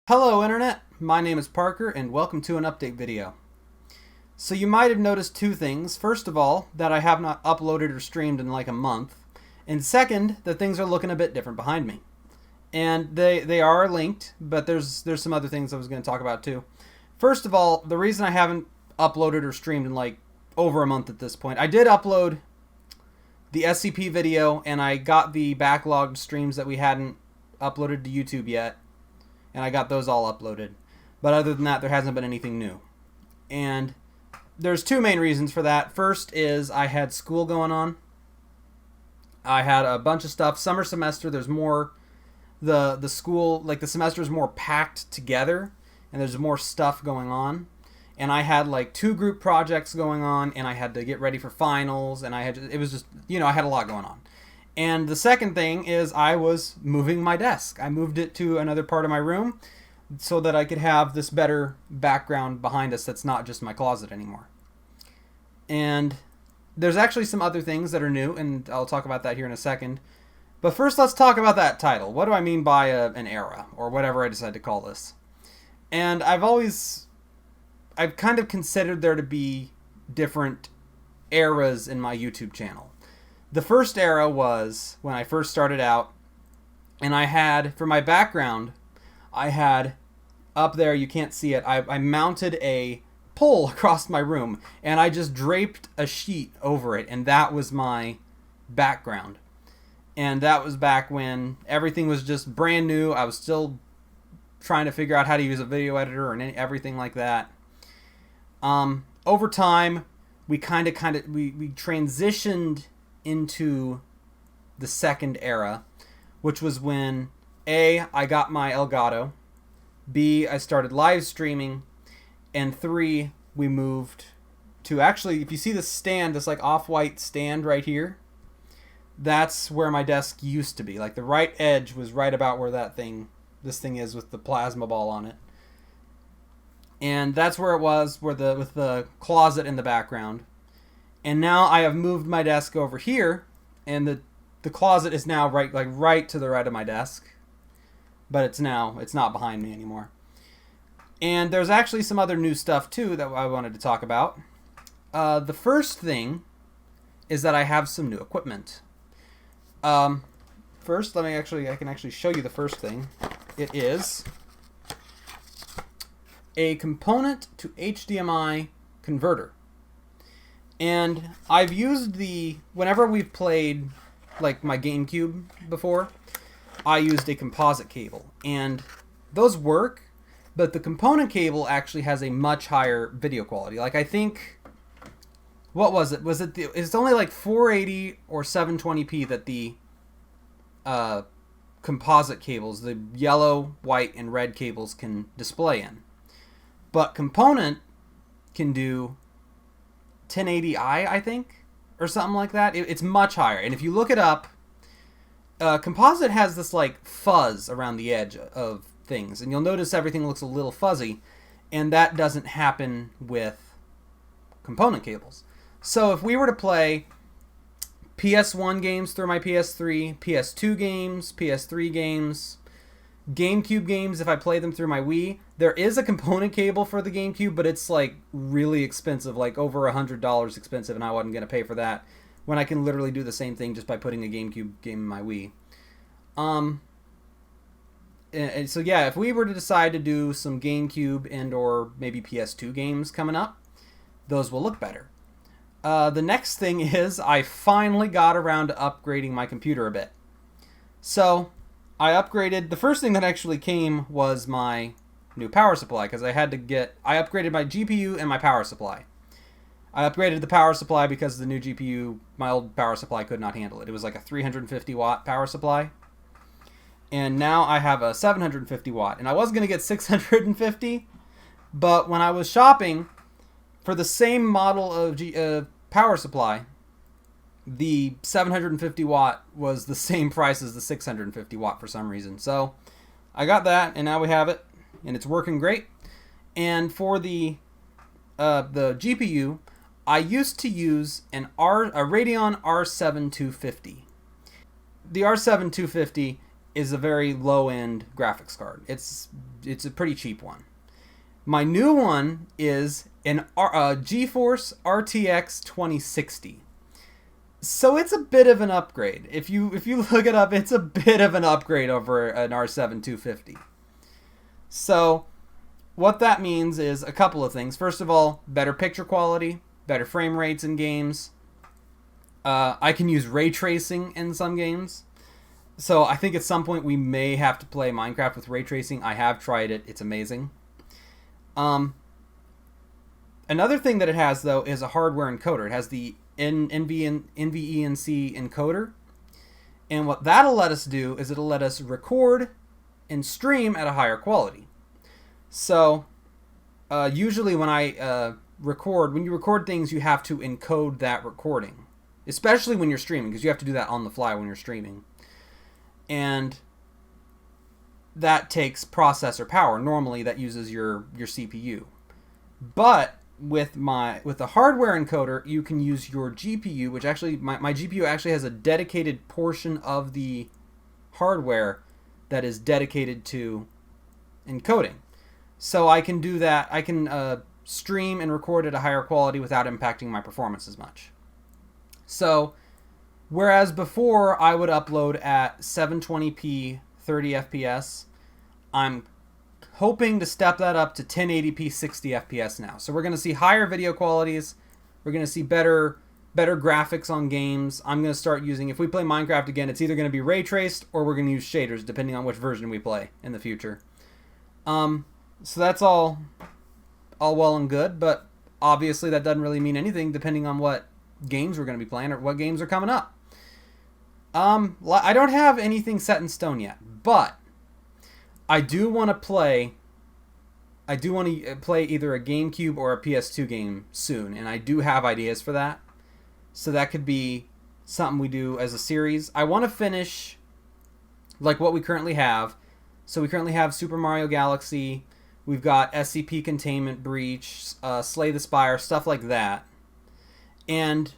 Hello Internet, my name is Parker and welcome to an update video. So you might have noticed two things. First of all, that I have not uploaded or streamed in like a month. And second, that things are looking a bit different behind me. And they are linked, but there's some other things I was going to talk about too. First of all, the reason I haven't uploaded or streamed in like over a month at this point, I did upload the SCP video and I got the backlogged streams that we hadn't uploaded to YouTube yet. And I got those all uploaded. But other than that, there hasn't been anything new. And there's two main reasons for that. First is I had school going on. I had a bunch of stuff. Summer semester, there's more, the school, like the semester is more packed together. And there's more stuff going on. And I had like 2 group projects going on. And I had to get ready for finals. And it was just, I had a lot going on. And the second thing is I was moving my desk. I moved it to another part of my room so that I could have this better background behind us that's not just my closet anymore. And there's actually some other things that are new, and I'll talk about that here in a second. But first, let's talk about that title. What do I mean by an era, or whatever I decide to call this? And I've kind of considered there to be different eras in my YouTube channel. The first era was when I first started out, and I had, for my background, I had up there, you can't see it, I mounted a pole across my room, and I just draped a sheet over it, and that was my background. And that was back when everything was just brand new. I was still trying to figure out how to use a video editor and everything like that. Over time, we transitioned into the second era, which was when A, I got my Elgato, B, I started live streaming, and 3, we moved to, actually, if you see this stand, this like off-white stand right here, that's where my desk used to be. Like the right edge was right about where this thing is with the plasma ball on it. And that's where it was, with the closet in the background. And now I have moved my desk over here, and the closet is now right to the right of my desk. But it's not behind me anymore. And there's actually some other new stuff too that I wanted to talk about. The first thing is that I have some new equipment. First, I can actually show you the first thing. It is a component to HDMI converter. And I've used whenever we've played like my GameCube before, I used a composite cable. And those work, but the component cable actually has a much higher video quality. Like I think, what was it? It's only like 480 or 720p that the composite cables, the yellow, white, and red cables can display in. But component can do 1080i, I think, or something like that. It's much higher. And if you look it up, composite has this like fuzz around the edge of things, and you'll notice everything looks a little fuzzy, and that doesn't happen with component cables. So if we were to play PS1 games through my PS3, PS2 games, PS3 games, GameCube games, if I play them through my Wii, there is a component cable for the GameCube, but it's like really expensive, like over $100 expensive, and I wasn't going to pay for that when I can literally do the same thing just by putting a GameCube game in my Wii. And so yeah, if we were to decide to do some GameCube and or maybe PS2 games coming up, those will look better. The next thing is I finally got around to upgrading my computer a bit. So I upgraded, the first thing that actually came was my new power supply, because I upgraded my GPU and my power supply. I upgraded the power supply because the new GPU, my old power supply could not handle it. It was like a 350 watt power supply. And now I have a 750 watt. And I was going to get 650, but when I was shopping for the same model of power supply, the 750 watt was the same price as the 650 watt for some reason. So I got that, and now we have it, and it's working great. And for the GPU, I used to use a Radeon R7 250. The R7 250 is a very low-end graphics card. It's a pretty cheap one. My new one is an GeForce RTX 2060. So it's a bit of an upgrade. If you look it up, it's a bit of an upgrade over an R7 250. So what that means is a couple of things. First of all, better picture quality, better frame rates in games. I can use ray tracing in some games. So I think at some point we may have to play Minecraft with ray tracing. I have tried it. It's amazing. Another thing that it has, though, is a hardware encoder. It has the NVENC encoder. And what that'll let us do is it'll let us record and stream at a higher quality. So usually when I when you record things, you have to encode that recording. Especially when you're streaming, because you have to do that on the fly when you're streaming. And that takes processor power. Normally that uses your CPU. But with the hardware encoder, you can use your GPU, which actually my GPU actually has a dedicated portion of the hardware that is dedicated to encoding. So I can do that. I can stream and record at a higher quality without impacting my performance as much. So whereas before I would upload at 720p 30 FPS, I'm hoping to step that up to 1080p 60 FPS now. So we're going to see higher video qualities. We're going to see better graphics on games. I'm going to start using, if we play Minecraft again, it's either going to be ray traced or we're going to use shaders depending on which version we play in the future. So that's all well and good, but obviously that doesn't really mean anything depending on what games we're going to be playing or what games are coming up. I don't have anything set in stone yet, but I do want to play either a GameCube or a PS2 game soon, and I do have ideas for that. So that could be something we do as a series. I want to finish like what we currently have. So we currently have Super Mario Galaxy, we've got SCP Containment Breach, Slay the Spire, stuff like that. And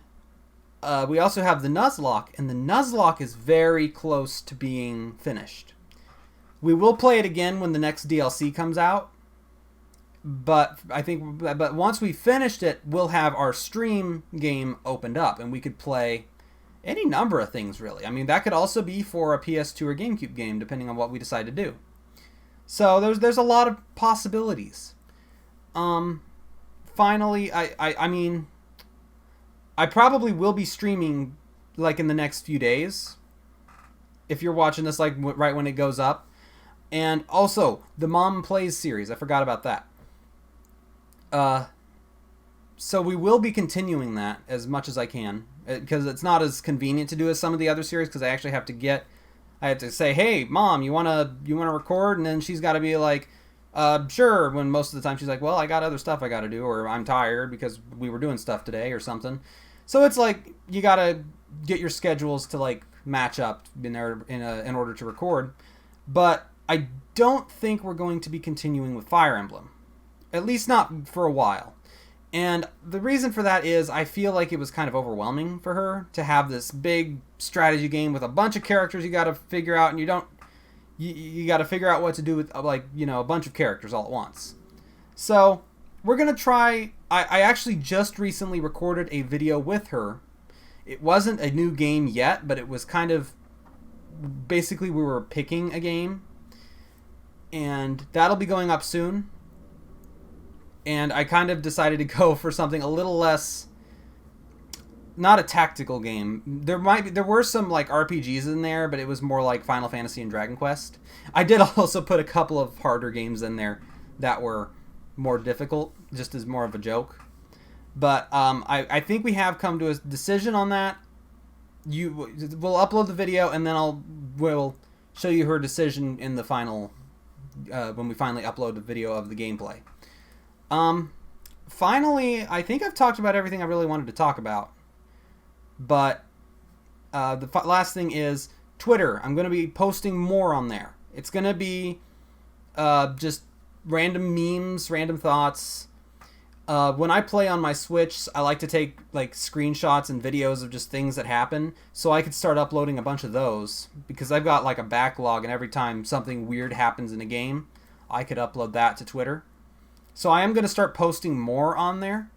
we also have the Nuzlocke, and the Nuzlocke is very close to being finished. We will play it again when the next DLC comes out, but once we finished it, we'll have our stream game opened up, and we could play any number of things, really. I mean, that could also be for a PS2 or GameCube game, depending on what we decide to do. So there's a lot of possibilities. Finally, I mean, I probably will be streaming like in the next few days. If you're watching this like right when it goes up. And also, the Mom Plays series. I forgot about that. So we will be continuing that as much as I can. Because it's not as convenient to do as some of the other series. Because I actually have to say, hey, Mom, you wanna record? And then she's got to be like, sure. When most of the time she's like, well, I got other stuff I got to do. Or I'm tired because we were doing stuff today or something. So it's like, you got to get your schedules to like match up in order to record. But I don't think we're going to be continuing with Fire Emblem. At least not for a while. And the reason for that is I feel like it was kind of overwhelming for her to have this big strategy game with a bunch of characters you got to figure out, and you got to figure out what to do with a bunch of characters all at once. So we're going to try. I actually just recently recorded a video with her. It wasn't a new game yet, but it was kind of basically we were picking a game. And that'll be going up soon. And I kind of decided to go for something a little less, not a tactical game. There were some like RPGs in there, but it was more like Final Fantasy and Dragon Quest. I did also put a couple of harder games in there that were more difficult, just as more of a joke. But I think we have come to a decision on that. We'll upload the video, and then we'll show you her decision in the final when we finally upload the video of the gameplay. Finally, I think I've talked about everything I really wanted to talk about. But the last thing is Twitter. I'm going to be posting more on there. It's going to be just random memes, random thoughts. When I play on my Switch, I like to take like screenshots and videos of just things that happen, so I could start uploading a bunch of those because I've got like a backlog, and every time something weird happens in a game, I could upload that to Twitter. So I am going to start posting more on there.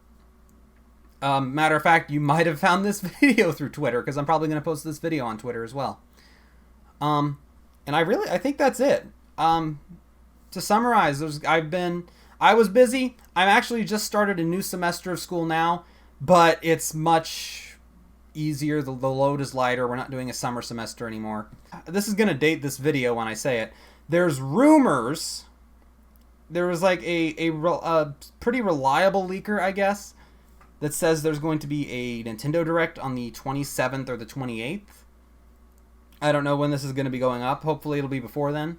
Matter of fact, you might have found this video through Twitter because I'm probably going to post this video on Twitter as well. And I think that's it. To summarize, I was busy. I'm actually just started a new semester of school now, but it's much easier. The load is lighter. We're not doing a summer semester anymore. This is going to date this video when I say it. There's rumors. There was like a pretty reliable leaker, I guess, that says there's going to be a Nintendo Direct on the 27th or the 28th. I don't know when this is going to be going up. Hopefully it'll be before then.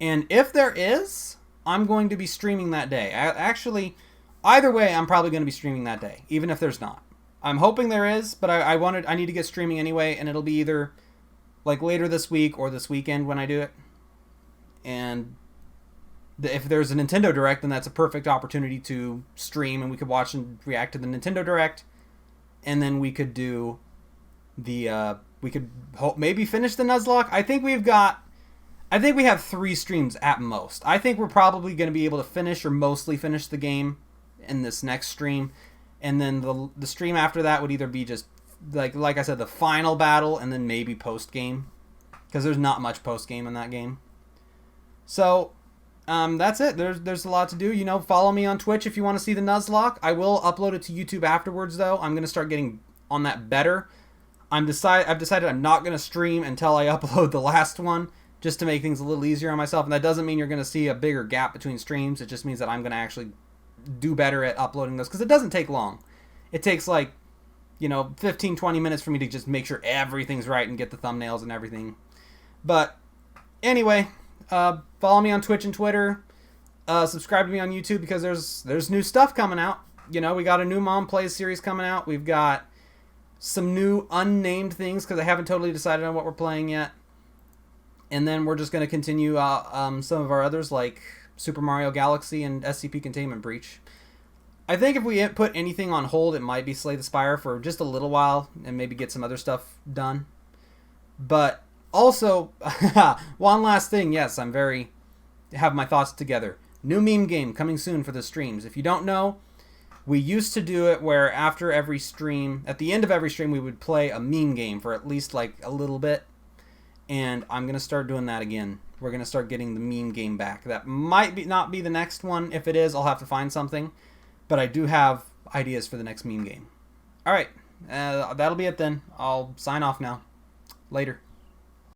And if there is, I'm going to be streaming that day. Actually, either way, I'm probably going to be streaming that day, even if there's not. I'm hoping there is, but I need to get streaming anyway, and it'll be either like later this week or this weekend when I do it. And if there's a Nintendo Direct, then that's a perfect opportunity to stream, and we could watch and react to the Nintendo Direct, and then we could do the maybe finish the Nuzlocke. I think we have 3 streams at most. I think we're probably going to be able to finish or mostly finish the game in this next stream, and then the stream after that would either be just like I said, the final battle, and then maybe post game, because there's not much post game in that game. So that's it. There's a lot to do. Follow me on Twitch if you want to see the Nuzlocke. I will upload it to YouTube afterwards, though. I'm going to start getting on that better. I've decided I'm not going to stream until I upload the last one, just to make things a little easier on myself. And that doesn't mean you're going to see a bigger gap between streams. It just means that I'm going to actually do better at uploading those, because it doesn't take long. It takes 15-20 minutes for me to just make sure everything's right and get the thumbnails and everything. But anyway, follow me on Twitch and Twitter. Subscribe to me on YouTube, because there's new stuff coming out. We got a new Mom Plays series coming out. We've got some new unnamed things, because I haven't totally decided on what we're playing yet. And then we're just going to continue some of our others, like Super Mario Galaxy and SCP Containment Breach. I think if we put anything on hold, it might be Slay the Spire for just a little while, and maybe get some other stuff done. But also, one last thing. Yes, have my thoughts together. New meme game coming soon for the streams. If you don't know, we used to do it where after every stream, at the end of every stream, we would play a meme game for at least like a little bit. And I'm going to start doing that again. We're going to start getting the meme game back. That might not be the next one. If it is, I'll have to find something. But I do have ideas for the next meme game. Alright, that'll be it then. I'll sign off now. Later.